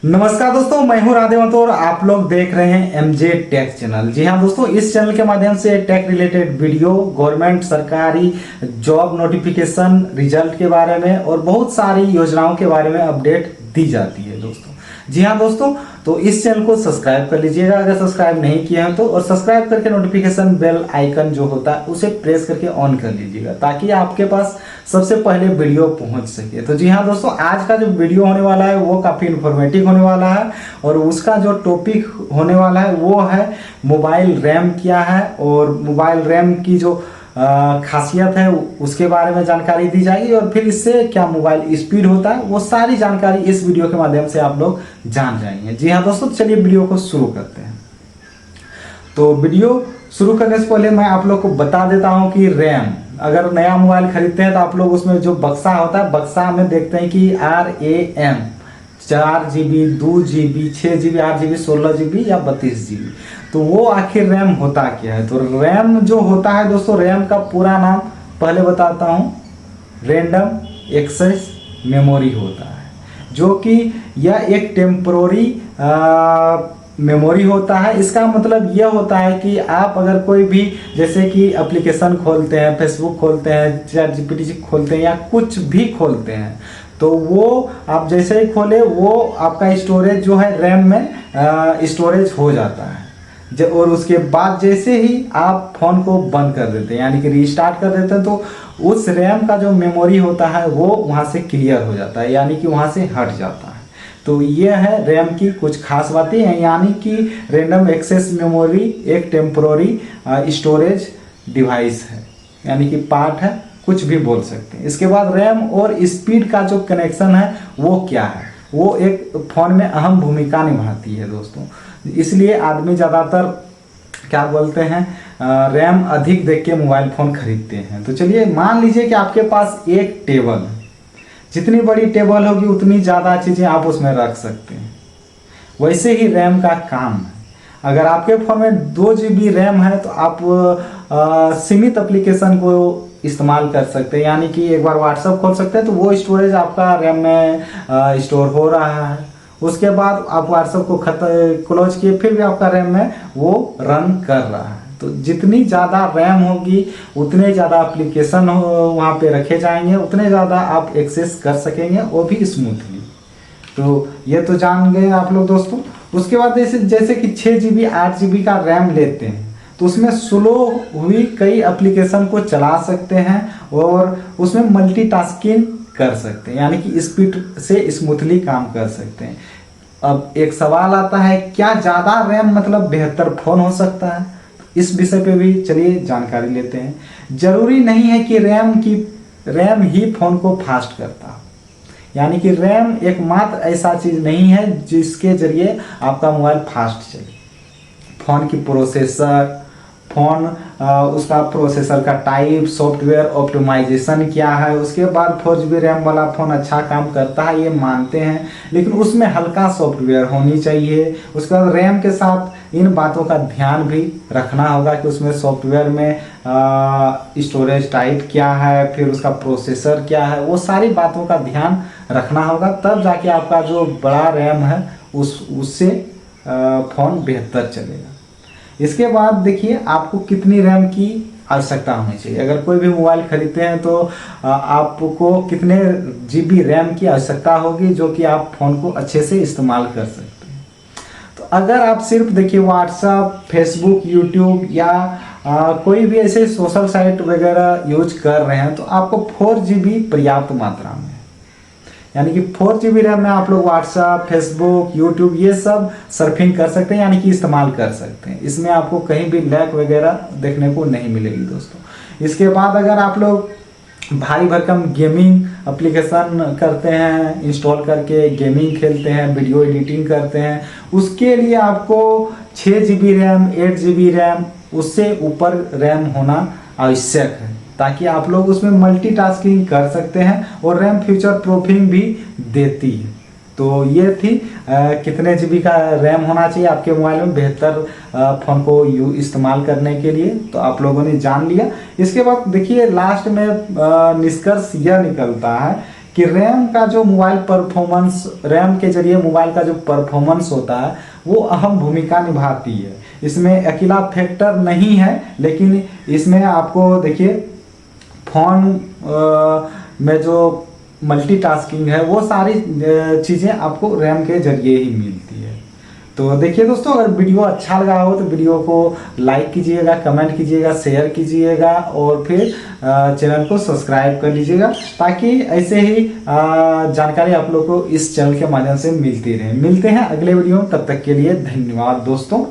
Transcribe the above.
नमस्कार दोस्तों, मैं हूं राधे महतो और आप लोग देख रहे हैं एमजे टेक चैनल। जी हां दोस्तों, इस चैनल के माध्यम से टेक रिलेटेड वीडियो, गवर्नमेंट सरकारी जॉब नोटिफिकेशन, रिजल्ट के बारे में और बहुत सारी योजनाओं के बारे में अपडेट दी जाती है दोस्तों। जी हां दोस्तों, तो इस चैनल को सब्सक्राइब कर लीजिएगा अगर सब्सक्राइब नहीं किया है तो, और सब्सक्राइब करके नोटिफिकेशन बेल आइकन जो होता है उसे प्रेस करके ऑन कर लीजिएगा ताकि आपके पास सबसे पहले वीडियो पहुंच सके। तो जी हाँ दोस्तों, आज का जो वीडियो होने वाला है वो काफ़ी इन्फॉर्मेटिव होने वाला है और उसका जो टॉपिक होने वाला है वो है मोबाइल रैम क्या है और मोबाइल रैम की जो खासियत है उसके बारे में जानकारी दी जाएगी और फिर इससे क्या मोबाइल स्पीड होता है वो सारी जानकारी इस वीडियो के माध्यम से आप लोग जान जाएंगे। जी हाँ दोस्तों, चलिए वीडियो को शुरू करते हैं। तो वीडियो शुरू करने से पहले मैं आप लोग को बता देता हूं कि रैम, अगर नया मोबाइल खरीदते हैं तो आप लोग उसमें जो बक्सा होता है, बक्सा में देखते हैं कि RAM 4 GB, 2 GB, 6 GB, 8 GB, 16 GB या 32 GB। तो वो आखिर रैम होता क्या है? तो रैम जो होता है दोस्तों, रैम का पूरा नाम पहले बताता हूँ, रैंडम एक्सेस मेमोरी होता है, जो कि यह एक टेम्पोररी मेमोरी होता है। इसका मतलब यह होता है कि आप अगर कोई भी जैसे कि एप्लीकेशन खोलते हैं, फेसबुक खोलते हैं, ChatGPT खोलते हैं या कुछ भी खोलते हैं, तो वो आप जैसे ही खोले वो आपका स्टोरेज जो है रैम में स्टोरेज हो जाता है। और उसके बाद जैसे ही आप फ़ोन को बंद कर देते हैं यानी कि रीस्टार्ट कर देते हैं तो उस रैम का जो मेमोरी होता है वो वहाँ से क्लियर हो जाता है, यानी कि वहाँ से हट जाता है। तो ये है रैम की कुछ खास बातें हैं, यानी कि रैंडम एक्सेस मेमोरी एक टेम्पोररी स्टोरेज डिवाइस है, यानी कि पार्ट है, कुछ भी बोल सकते हैं। इसके बाद रैम और स्पीड का जो कनेक्शन है वो क्या है, वो एक फ़ोन में अहम भूमिका निभाती है दोस्तों। इसलिए आदमी ज़्यादातर क्या बोलते हैं, रैम अधिक देख के मोबाइल फ़ोन खरीदते हैं। तो चलिए मान लीजिए कि आपके पास एक टेबल है, जितनी बड़ी टेबल होगी उतनी ज़्यादा चीज़ें आप उसमें रख सकते हैं। वैसे ही रैम का काम है। अगर आपके फ़ोन में 2 GB रैम है तो आप सीमित एप्लीकेशन को इस्तेमाल कर सकते हैं, यानी कि एक बार व्हाट्सएप खोल सकते हैं तो वो स्टोरेज आपका रैम में स्टोर हो रहा है। उसके बाद आप व्हाट्सएप को क्लोज किए फिर भी आपका रैम में वो रन कर रहा है। तो जितनी ज़्यादा रैम होगी उतने ज़्यादा एप्लीकेशन वहाँ पे रखे जाएंगे, उतने ज़्यादा आप एक्सेस कर सकेंगे, वो भी स्मूथली। तो ये तो जान गए आप लोग दोस्तों। उसके बाद जैसे कि 6 GB 8 GB का रैम लेते हैं तो उसमें स्लो हुई कई एप्लीकेशन को चला सकते हैं और उसमें मल्टीटास्किंग कर सकते हैं, यानी कि स्पीड से स्मूथली काम कर सकते हैं। अब एक सवाल आता है, क्या ज़्यादा रैम मतलब बेहतर फ़ोन हो सकता है? इस विषय पे भी चलिए जानकारी लेते हैं। जरूरी नहीं है कि रैम ही फ़ोन को फास्ट करता हो, यानी कि रैम एकमात्र ऐसा चीज़ नहीं है जिसके जरिए आपका मोबाइल फास्ट चले। फ़ोन की प्रोसेसर, उसका प्रोसेसर का टाइप, सॉफ्टवेयर ऑप्टिमाइजेशन क्या है, उसके बाद 4 GB रैम वाला फ़ोन अच्छा काम करता है ये मानते हैं, लेकिन उसमें हल्का सॉफ्टवेयर होनी चाहिए। उसके बाद रैम के साथ इन बातों का ध्यान भी रखना होगा कि उसमें सॉफ्टवेयर में स्टोरेज टाइप क्या है, फिर उसका प्रोसेसर क्या है, वो सारी बातों का ध्यान रखना होगा, तब जाके आपका जो बड़ा रैम है उससे फ़ोन बेहतर चलेगा। इसके बाद देखिए आपको कितनी रैम की आवश्यकता होनी चाहिए। अगर कोई भी मोबाइल खरीदते हैं तो आपको कितने GB रैम की आवश्यकता होगी जो कि आप फ़ोन को अच्छे से इस्तेमाल कर सकते हैं। तो अगर आप सिर्फ देखिए व्हाट्सएप, फेसबुक, यूट्यूब या कोई भी ऐसे सोशल साइट वगैरह यूज कर रहे हैं तो आपको 4 GB पर्याप्त मात्रा में, यानी कि 4 GB रैम में आप लोग व्हाट्सएप, फेसबुक, यूट्यूब ये सब सर्फिंग कर सकते हैं, यानी कि इस्तेमाल कर सकते हैं। इसमें आपको कहीं भी लैग वगैरह देखने को नहीं मिलेगी दोस्तों। इसके बाद अगर आप लोग भारी भरकम गेमिंग एप्लीकेशन करते हैं, इंस्टॉल करके गेमिंग खेलते हैं, वीडियो एडिटिंग करते हैं, उसके लिए आपको 6 GB रैम, 8 GB रैम, उससे ऊपर रैम होना आवश्यक है ताकि आप लोग उसमें मल्टीटास्किंग कर सकते हैं और रैम फ्यूचर प्रूफिंग भी देती है। तो ये थी कितने GB का रैम होना चाहिए आपके मोबाइल में बेहतर फ़ोन को इस्तेमाल करने के लिए, तो आप लोगों ने जान लिया। इसके बाद देखिए लास्ट में निष्कर्ष यह निकलता है कि रैम का जो मोबाइल परफॉर्मेंस, रैम के जरिए मोबाइल का जो परफॉर्मेंस होता है वो अहम भूमिका निभाती है। इसमें अकेला फैक्टर नहीं है, लेकिन इसमें आपको देखिए फोन में जो मल्टीटास्किंग है वो सारी चीज़ें आपको रैम के जरिए ही मिलती है। तो देखिए दोस्तों, अगर वीडियो अच्छा लगा हो तो वीडियो को लाइक कीजिएगा, कमेंट कीजिएगा, शेयर कीजिएगा और फिर चैनल को सब्सक्राइब कर लीजिएगा, ताकि ऐसे ही जानकारी आप लोग को इस चैनल के माध्यम से मिलती रहे। मिलते हैं अगले वीडियो में, तब तक के लिए धन्यवाद दोस्तों।